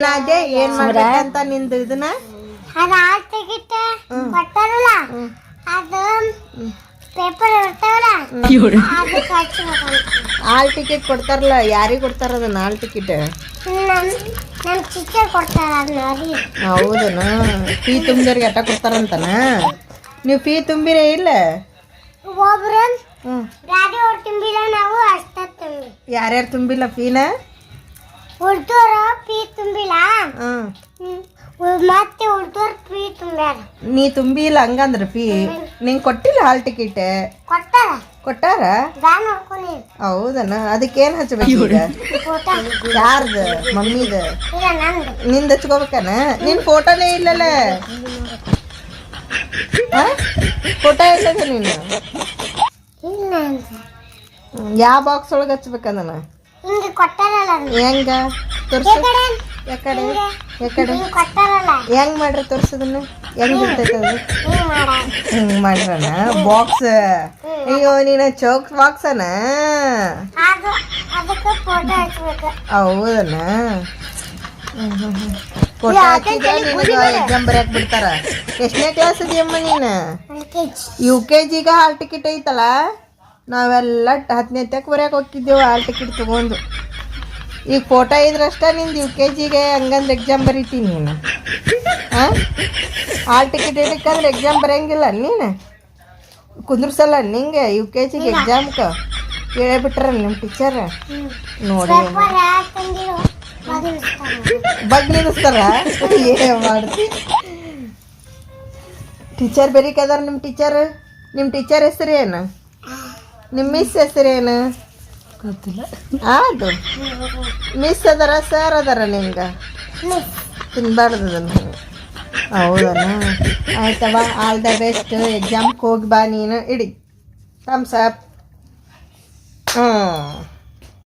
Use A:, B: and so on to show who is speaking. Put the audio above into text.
A: ಅದೇ ಏನ್ ಮಾಡ್ಬೇಕಂತ ನಿಂದು ಇದನ್ನ
B: ಅದು ಹಾಲ್ ಟಿಕೆಟ್ ಕೊಟ್ಟಾರಲ್ಲ ಅದು ಪೇಪರ್ ಇರ್ತಾವಲ್ಲ ಅದು ಕಳ್ಸ್ಬೇಕಂತ.
A: ಹಾಲ್ ಟಿಕೆಟ್ ಕೊಡ್ತಾರಲ್ಲ ಯಾರಿಗೆ ಕೊಡ್ತಾರ ಅದನ್ನ ಹಾಲ್ ಟಿಕೆಟ್?
B: ನಮ್ಮ ಟೀಚರ್ ಕೊಡ್ತಾರ ಅದನ್ನ.
A: ಹೌದನ ಫೀ ತುಂಬಿದವ್ರಿಗೆ ಅಟ್ಟ ಕೊಡ್ತಾರಂತನ? ನೀವು ಫೀ ತುಂಬಿರೇ ಇಲ್ಲ?
B: ಒಬ್ರು ಗಾಡಿ ಅವ್ರು ತುಂಬಿಲ್ಲ, ನಾವು ಅಷ್ಟ ತುಂಬಿ.
A: ಯಾರ್ಯಾರು ತುಂಬಿಲ್ಲ ಫೀನ?
B: ಉಳ್ದೋರು ಫೀ ತುಂಬಿಲ್ಲ, ಮತ್ತೆ ಉಳ್ದೋರು ಫೀ ತುಂಬ್ಯಾರ.
A: ನೀ ತುಂಬಿಲ್ಲ ಹಂಗಂದ್ರ ಫೀ ನಿಂಗೆ ಕೊಟ್ಟಿಲ್ಲ ಹಾಲ್ ಟಿಕೆಟ್?
B: ಕೊಟ್ಟಾರ
A: ಕೊಟ್ಟಾರ?
B: ಗಾನ್ ನೋಡ್ಕೊನಿ.
A: ಹೌದನ ಅದಕ್ಕೇನ್ ಹಚ್ಬೇಕು ಈಗ?
B: ಫೋಟೋ
A: ಯಾರ್ದು? ಮಮ್ಮಿದ?
B: ಇಲ್ಲ ನಂದು.
A: ನಿಂದ ಹಚ್ಕೋಬೇಕನ? ನಿನ್ ಫೋಟೋನೇ ಇಲ್ಲಲ್ಲ? ಫೋಟೋ ಇಲ್ಲದ ನೀನು?
B: ಇಲ್ಲ ಅಂತ
A: ಯಾವ ಬಾಕ್ಸ್ ಒಳಗೆ ಹಚ್ಬೇಕಂದನ?
B: ಹಿಂಗೆ ಕೊಟ್ಟಾರಲ್ಲ ಅದನ್ನ.
A: ಹೆಂಗ ತೋರ್ಸು? ಯಾಕಡೆ ಯಾಕಡೆ
B: ಹಿಂಗೆ ಕೊಟ್ಟಾರಲ್ಲ,
A: ಹೆಂಗ್ ಮಾಡ್ರಿ ತೋರ್ಸದನ್ನ? ಹೆಂಗ್ ಇರ್ತೈತೆ ಅದು?
B: ಹಿಂಗೆ ಮಾಡ.
A: ಹಿಂಗ್ ಮಾಡ್ರಣ ಬಾಕ್ಸ್? ಅಯ್ಯೋ ನೀನ ಚೌಕ್ ಬಾಕ್ಸನ?
B: ಅದು ಅದಕ್ಕೆ ಫೋಟೋ ಹಚ್ಬೇಕು.
A: ಹೌದನ? ಫೋಟೋ ಹಾಕಿದ್ರೆ ನಿನಗೆ ಎಕ್ಸಾಮ್ ಬರ್ಯಾಕ್ ಬಿಡ್ತಾರ. ಎಷ್ಟನೇ ಕ್ಲಾಸ್ ಇದೆಯಮ್ಮ ನೀನು? UKG ಹಾಲ್ ಟಿಕೆಟ್ ಐತಲ್ಲ? ನಾವೆಲ್ಲ 10ನೇ ತಕ್ಕ ಬರ್ಯಾಕ ಹೋಗಿದ್ದೇವು ಹಾಲ್ ಟಿಕೆಟ್ ತಗೊಂಡು. ಈಗ ಫೋಟೋ ಇದ್ರಷ್ಟ ನಿಂದು UKG ಹಂಗಂದ್ರೆ ಎಕ್ಸಾಮ್ ಬರೀತೀನಿ ನೀನು. ಹಾಲ್ ಟಿಕೆಟ್ ಇಡಕ್ಕಂದ್ರೆ ಎಕ್ಸಾಮ್ ಬರೆಯಂಗಿಲ್ಲ ನೀನು? ಕುಂದ್ರಸಲ್ಲ ನಿಂಗೆ UKG ಎಕ್ಸಾಮ್ಕ ಕೇಳಿಬಿಟ್ರ ನಿಮ್ಮ ಟೀಚರ್? ನೋಡಿ
B: ಪೇಪರ್ ಯಾಕೆ ತಂದಿರೋ
A: ಬಗ್ಗೆ ನಿಲ್ಲಿಸ್ತಾರ. ಏನ್ ಮಾಡ್ತಿ? ಟೀಚರ್ ಬೇರಿಕದಾರ ನಿಮ್ಮ ಟೀಚರ್? ನಿಮ್ಮ ಟೀಚರ್ ಹೆಸರು ಏನು? ನಿಮ್ಮ ಮಿಸ್ ಹೆಸರೇನು?
C: ಗೊತ್ತಿಲ್ಲ.
A: ಅದು ಮಿಸ್ ಅದಾರ ಸರ್ ಅದಾರ ನಿಂಗೆ? ತಿನ್ಬಾರ್ದು ಅದನ್ನು. ಹೌದನ? ಆಯ್ತವ, ಆಲ್ ದ ಬೆಸ್ಟ್. ಎಕ್ಸಾಮ್ಗೆ ಹೋಗಿ ಬಾ ನೀನು. ಇಡಿ ಥಮ್ಸ್ ಅಪ್.